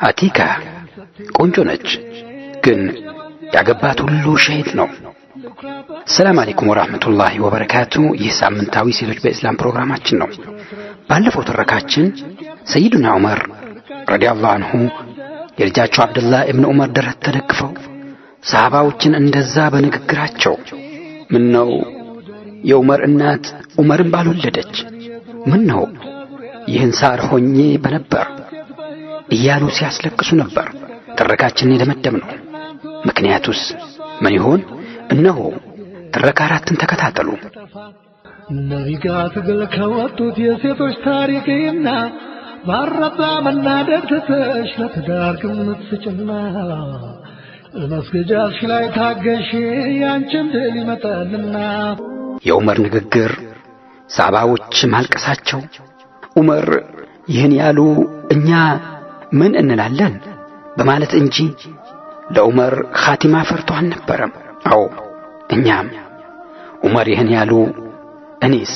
አቲካ ቆንጆ ነች፣ ግን ያገባት ሁሉ ሸሂድ ነው። ሰላም አለይኩም ወራህመቱላሂ ወበረካቱ። ይህ ሳምንታዊ ሴቶች በእስላም ፕሮግራማችን ነው። ባለፈው ተረካችን ሰይዱና ዑመር ረዲየላሁ ዐንሁ የልጃቸው አብዱላህ ኢብኑ ዑመር ደረት ተደግፈው ሰሃባዎችን እንደዛ በንግግራቸው ምን ነው የዑመር እናት ዑመርን ባልወለደች፣ ምን ነው ይህን ሳር ሆኜ በነበር እያሉ ሲያስለቅሱ ነበር። ተረካችንን የደመደምነው ምክንያቱስ ምን ይሆን? እነሆ ትረካ 4ን ተከታተሉ። ነቢጋት ከወጡት የሴቶች ታሪክና ባረባ መናደድ ተተሽ ለትዳር ግምት ስጭና መስገጃሽ ላይ ታገሽ ያንቺን ድል ይመጣልና። የዑመር ንግግር ሰሃባዎች ማልቀሳቸው፣ ዑመር ይህን ያሉ እኛ ምን እንላለን በማለት እንጂ ለዑመር ኻቲማ ፈርቶ አልነበረም። አዎ እኛም ዑመር ይህን ያሉ እኔስ፣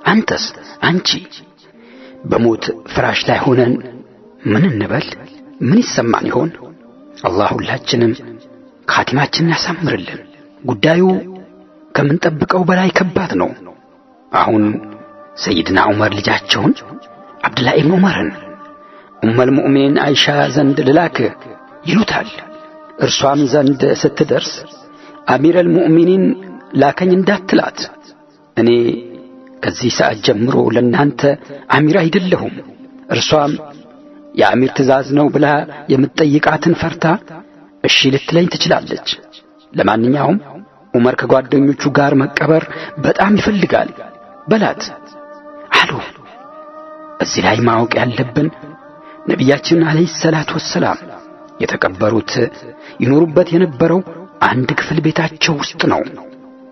አንተስ፣ አንቺ በሞት ፍራሽ ላይ ሆነን ምን እንበል? ምን ይሰማን ይሆን? አላህ ሁላችንም ኻቲማችንን ያሳምርልን። ጉዳዩ ከምንጠብቀው በላይ ከባድ ነው። አሁን ሰይድና ዑመር ልጃቸውን አብዱላህ ኢብኑ ዑመርን ኡመል ሙእሚኒን አይሻ ዘንድ ልላክ ይሉታል። እርሷም ዘንድ ስትደርስ አሚረል ሙእሚኒን ላከኝ እንዳትላት፣ እኔ ከዚህ ሰዓት ጀምሮ ለናንተ አሚር አይደለሁም። እርሷም የአሚር ትእዛዝ ነው ብላ የምትጠይቃትን ፈርታ እሺ ልትለኝ ትችላለች። ለማንኛውም ዑመር ከጓደኞቹ ጋር መቀበር በጣም ይፈልጋል በላት አሉ። እዚህ ላይ ማወቅ ያለብን ነቢያችን አለይሂ ሰላቱ ወሰላም የተቀበሩት ይኖሩበት የነበረው አንድ ክፍል ቤታቸው ውስጥ ነው።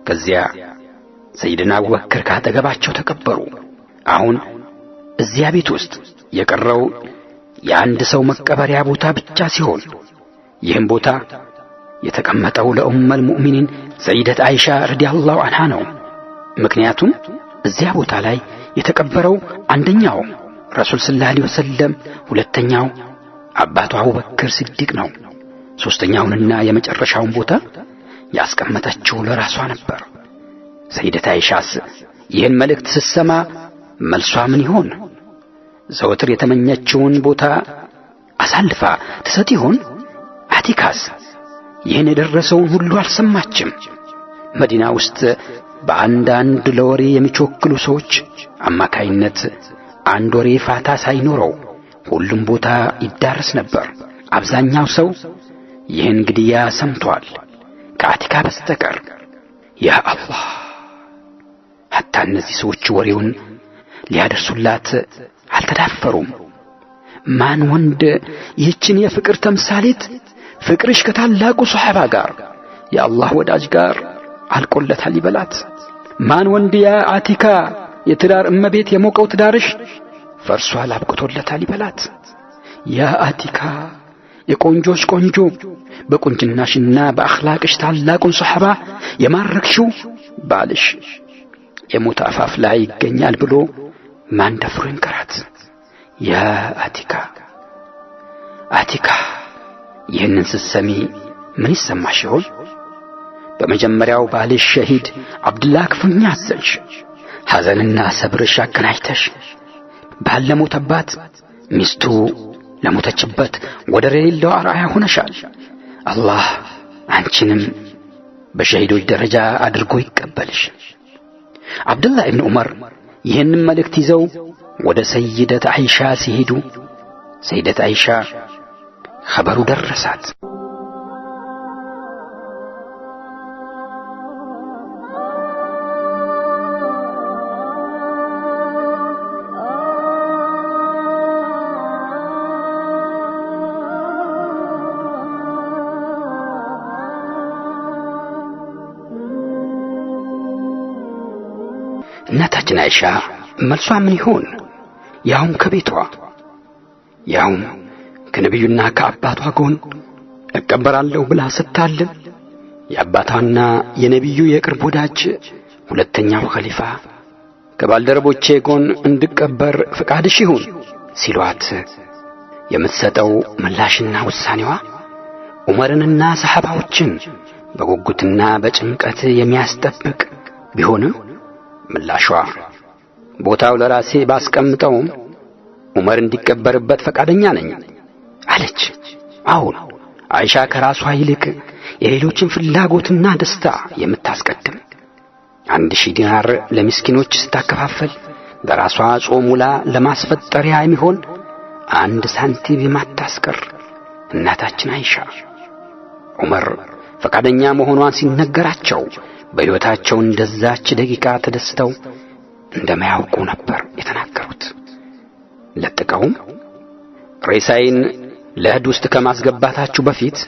ከዚያ ሰይድና አቡበክር ካጠገባቸው ተቀበሩ። አሁን እዚያ ቤት ውስጥ የቀረው የአንድ ሰው መቀበሪያ ቦታ ብቻ ሲሆን ይህም ቦታ የተቀመጠው ለኡመል ሙእሚኒን ሰይደት አይሻ ረዲየላሁ ዐንሃ ነው። ምክንያቱም እዚያ ቦታ ላይ የተቀበረው አንደኛው ረሱል ሰለላሁ ዐለይሂ ወሰለም፣ ሁለተኛው አባቱ አቡበክር ሲዲቅ ነው። ሶስተኛውንና የመጨረሻውን ቦታ ያስቀመጠችው ለራሷ ነበር። ሰይደት አይሻስ ይህን መልእክት ስትሰማ መልሷ ምን ይሆን? ዘወትር የተመኘችውን ቦታ አሳልፋ ትሰጥ ይሆን? አቲካስ ይህን የደረሰውን ሁሉ አልሰማችም። መዲና ውስጥ በአንዳንድ ለወሬ የሚቾክሉ ሰዎች አማካይነት አንድ ወሬ ፋታ ሳይኖረው ሁሉም ቦታ ይዳረስ ነበር። አብዛኛው ሰው ይህን ግድያ ሰምቷል ከአቲካ በስተቀር። ያ አላህ! ሐታ እነዚህ ሰዎች ወሬውን ሊያደርሱላት አልተዳፈሩም። ማን ወንድ ይህችን የፍቅር ተምሳሌት ፍቅርሽ ከታላቁ ሷሃባ ጋር የአላህ ወዳጅ ጋር አልቆለታል ይበላት? ማን ወንድ ያ አቲካ የትዳር እመቤት የሞቀው ትዳርሽ ፈርሷል አብቅቶለታል ይበላት? ያ አቲካ የቆንጆች ቆንጆ በቁንጅናሽና በአኽላቅሽ ታላቁን ሷሃባ የማረክሽው ባልሽ የሞት አፋፍ ላይ ይገኛል ብሎ ማን ደፍሮ ይንከራት? ያ አቲካ! አቲካ ይህንን ስትሰሚ ምን ይሰማሽ ይሆን? በመጀመሪያው ባልሽ ሸሂድ አብዱላህ ክፉኛ አዘንሽ። ሐዘንና ሰብርሽ አገናኝተሽ ባል ለሞተባት ሚስቱ ለሞተችበት ወደር የሌለው አርአያ ሆነሻል። አላህ አንቺንም በሸሂዶች ደረጃ አድርጎ ይቀበልሽ። አብዱላህ ኢብኑ ዑመር ይህንን መልእክት ይዘው ወደ ሰይደት አይሻ ሲሄዱ ሰይደት አይሻ ኸበሩ ደረሳት። እናታችን አይሻ መልሷ ምን ይሆን? ያውም ከቤቷ ያውም ከነቢዩና ከአባቷ ጎን እቀበራለሁ ብላ ስታልም የአባቷና የነቢዩ የቅርብ ወዳጅ ሁለተኛው ኸሊፋ ከባልደረቦቼ ጎን እንድቀበር ፍቃድሽ ይሁን ሲሏት የምትሰጠው ምላሽና ውሳኔዋ ዑመርንና ሰሃባዎችን በጉጉትና በጭንቀት የሚያስጠብቅ ቢሆንም ምላሿ ቦታው ለራሴ ባስቀምጠውም ዑመር እንዲቀበርበት ፈቃደኛ ነኝ አለች። አሁን አይሻ ከራሷ ይልቅ የሌሎችን ፍላጎትና ደስታ የምታስቀድም 1000 ዲናር ለምስኪኖች ስታከፋፈል በራሷ ጾም ውላ ለማስፈጠሪያ የሚሆን 1 ሳንቲም የማታስቀር እናታችን አይሻ ዑመር ፈቃደኛ መሆኗን ሲነገራቸው በሕይወታቸው እንደዛች ደቂቃ ተደስተው እንደማያውቁ ነበር የተናገሩት። ለጥቀውም ሬሳይን ለህድ ውስጥ ከማስገባታችሁ በፊት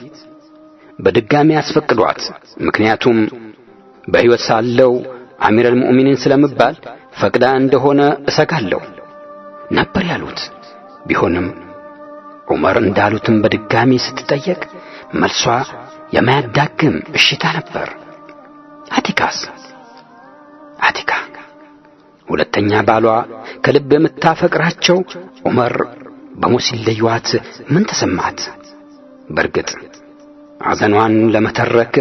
በድጋሚ ያስፈቅዷት፣ ምክንያቱም በሕይወት ሳለው አሚረል ሙእሚኒን ስለምባል ፈቅዳ እንደሆነ እሰጋለሁ ነበር ያሉት። ቢሆንም ዑመር እንዳሉትም በድጋሚ ስትጠየቅ መልሷ የማያዳግም እሽታ ነበር። አቲካ ሁለተኛ ባሏ ከልብ የምታፈቅራቸው ዑመር በሞት ሲለዩዋት ምን ተሰማት? በርግጥ ሐዘኗን ለመተረክ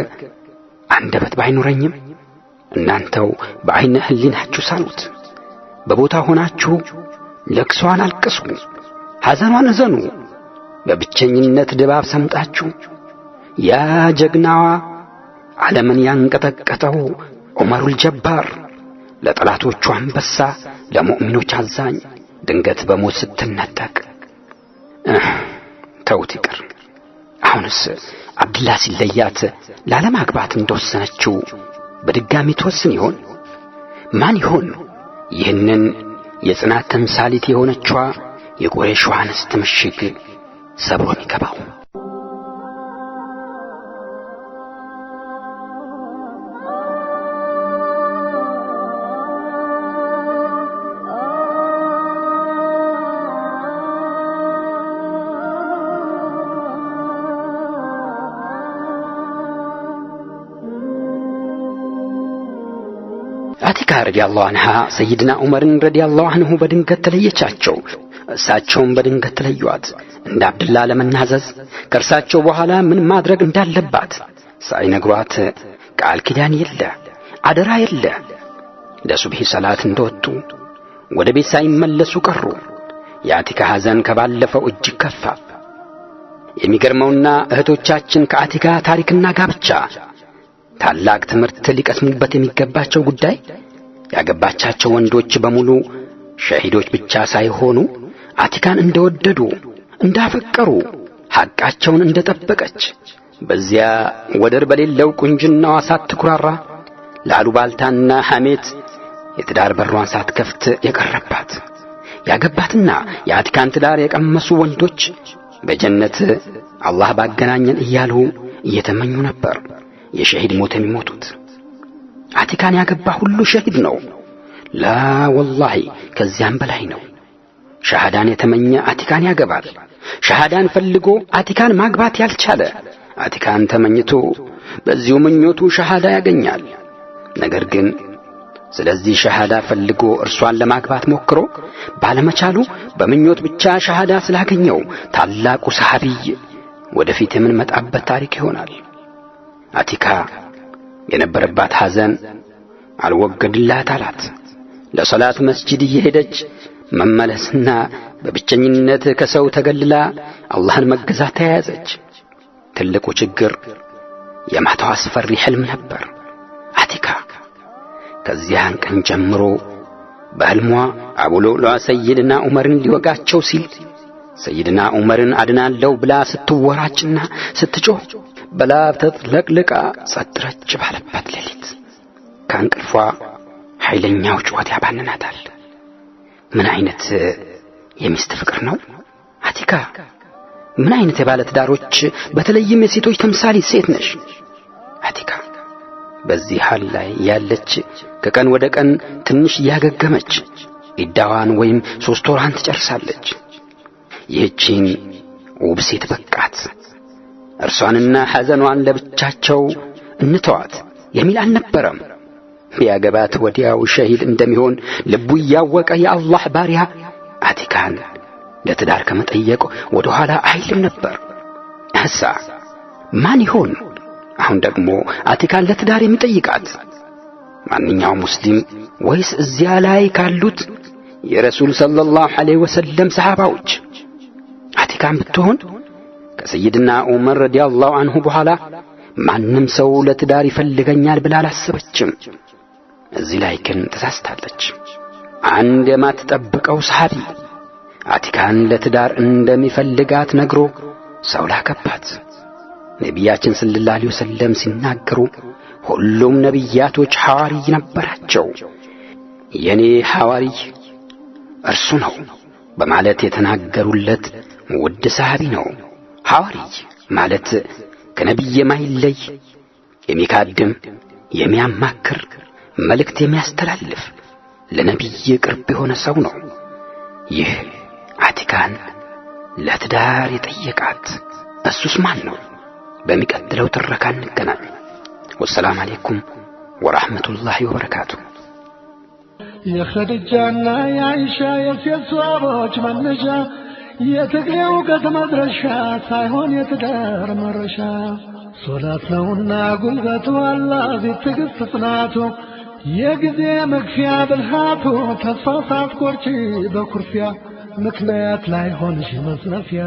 አንደበት ባይኖረኝም እናንተው በዐይነ ህሊናችሁ ሳሉት። በቦታ ሆናችሁ ለቅሷን አልቅሱ፣ ሐዘኗን እዘኑ። በብቸኝነት ድባብ ሰምጣችሁ ያ ጀግናዋ ዓለምን ያንቀጠቀጠው ዑመሩል ጀባር ለጠላቶቹ አንበሳ ለሙእሚኖች አዛኝ ድንገት በሞት ስትነጠቅ ተውት ይቅር። አሁንስ አብዱላህ ሲለያት ላለማግባት እንደወሰነችው በድጋሚ ተወስን ይሆን? ማን ይሆን ይህንን የጽናት ተምሳሌት የሆነችዋ የቁረይሽ አንስት ምሽግ ሰብሮ የሚገባው? አቲካ ረዲየላሁ ዐንሃ ሰይድና ዑመርን ረዲየላሁ ዐንሁ በድንገት ተለየቻቸው። እሳቸውም በድንገት ተለዩአት። እንደ አብዱላህ ለመናዘዝ ከእርሳቸው በኋላ ምን ማድረግ እንዳለባት ሳይነግሯት ቃል ኪዳን የለ አደራ የለ። ለሱብሒ ሰላት እንደወጡ ወደ ቤት ሳይመለሱ ቀሩ። የአቲካ ሐዘን ከባለፈው እጅግ ከፋ። የሚገርመውና እህቶቻችን ከአቲካ ታሪክና ጋብቻ ታላቅ ትምህርት ሊቀስሙበት የሚገባቸው ጉዳይ ያገባቻቸው ወንዶች በሙሉ ሸሂዶች ብቻ ሳይሆኑ አቲካን እንደወደዱ እንዳፈቀሩ ሐቃቸውን እንደጠበቀች በዚያ ወደር በሌለው ቁንጅናዋ ሳትኩራራ ለአሉባልታና ሐሜት የትዳር በሯን ሳትከፍት የቀረባት ያገባትና የአቲካን ትዳር የቀመሱ ወንዶች በጀነት አላህ ባገናኘን እያሉ እየተመኙ ነበር የሸሂድ ሞት የሚሞቱት። አቲካን ያገባ ሁሉ ሸሂድ ነው። ላ ወላሂ ከዚያም በላይ ነው። ሸሃዳን የተመኘ አቲካን ያገባል። ሸሃዳን ፈልጎ አቲካን ማግባት ያልቻለ አቲካን ተመኝቶ በዚሁ ምኞቱ ሸሃዳ ያገኛል። ነገር ግን ስለዚህ ሸሃዳ ፈልጎ እርሷን ለማግባት ሞክሮ ባለመቻሉ በምኞት ብቻ ሸሃዳ ስላገኘው ታላቁ ሰሃቢይ ወደፊት የምንመጣበት ታሪክ ይሆናል። አቲካ የነበረባት ሐዘን አልወገድላት አላት። ለሶላት መስጂድ እየሄደች መመለስና በብቸኝነት ከሰው ተገልላ አላህን መገዛት ተያያዘች። ትልቁ ችግር የማታው አስፈሪ ሕልም ነበር። አቲካ ከዚያን ቀን ጀምሮ በሕልሟ አቡ ሉዕሉዕ ሰይድና ዑመርን ሊወጋቸው ሲል ሰይድና ዑመርን አድናለሁ ብላ ስትወራጭና ስትጮህ በላብ ተጥለቅልቃ ጸጥ ረጭ ባለበት ሌሊት ከእንቅልፏ ኃይለኛው ጩኸት ያባንናታል። ምን አይነት የሚስት ፍቅር ነው! አቲካ ምን አይነት የባለ ትዳሮች በተለይም የሴቶች ተምሳሌት ሴት ነሽ! አቲካ በዚህ ሐል ላይ ያለች ከቀን ወደ ቀን ትንሽ ያገገመች ኢዳዋን ወይም 3 ወራን ትጨርሳለች። ይህቺን ውብ ሴት በቃት። እርሷንና ሐዘኗን ለብቻቸው እንተዋት የሚል አልነበረም። ቢያገባት ወዲያው ሸሂድ እንደሚሆን ልቡ ያወቀ የአላህ ባሪያ አቲካን ለትዳር ከመጠየቅ ወደ ኋላ አይልም ነበር። እሳ ማን ይሆን አሁን ደግሞ አቲካን ለትዳር የሚጠይቃት? ማንኛውም ሙስሊም ወይስ እዚያ ላይ ካሉት የረሱል ሰለላሁ ዐለይሂ ወሰለም ሰሃባዎች? አቲካን ብትሆን ከሰይድና ዑመር ረዲየላሁ ዐንሁ በኋላ ማንም ሰው ለትዳር ይፈልገኛል ብላ አላሰበችም። እዚህ ላይ ግን ተሳስታለች። አንድ የማትጠብቀው ሰሃቢ አቲካን ለትዳር እንደሚፈልጋት ነግሮ ሰው ላከባት። ነቢያችን ሰለላሁ ዐለይሂ ወሰለም ሲናገሩ ሁሉም ነቢያቶች ሐዋርይ ነበራቸው፣ የኔ ሐዋርይ እርሱ ነው በማለት የተናገሩለት ውድ ሰሃቢ ነው። ሐዋርይ ማለት ከነቢይ የማይለይ የሚካድም፣ የሚያማክር፣ መልእክት የሚያስተላልፍ ለነቢይ ቅርብ የሆነ ሰው ነው። ይህ አቲካን ለትዳር የጠየቃት እሱስ ማን ነው? በሚቀጥለው ትረካ እንገናኝ። ወሰላም አለይኩም ወራህመቱላሂ ወበረካቱ። የኸዲጃና የአይሻ የሴት ሰሃቦች መነሻ የትግሬው ከተመድረሻ ሳይሆን የትዳር መረሻ ሶላት ነውና ጉልበቱ አላህ ትዕግስት ጽናቱ የጊዜ መክፊያ ብልሃቱ ተስፋ ሳትቆርጪ በኩርፊያ ምክንያት ላይ ሆንሽ መዝነፊያ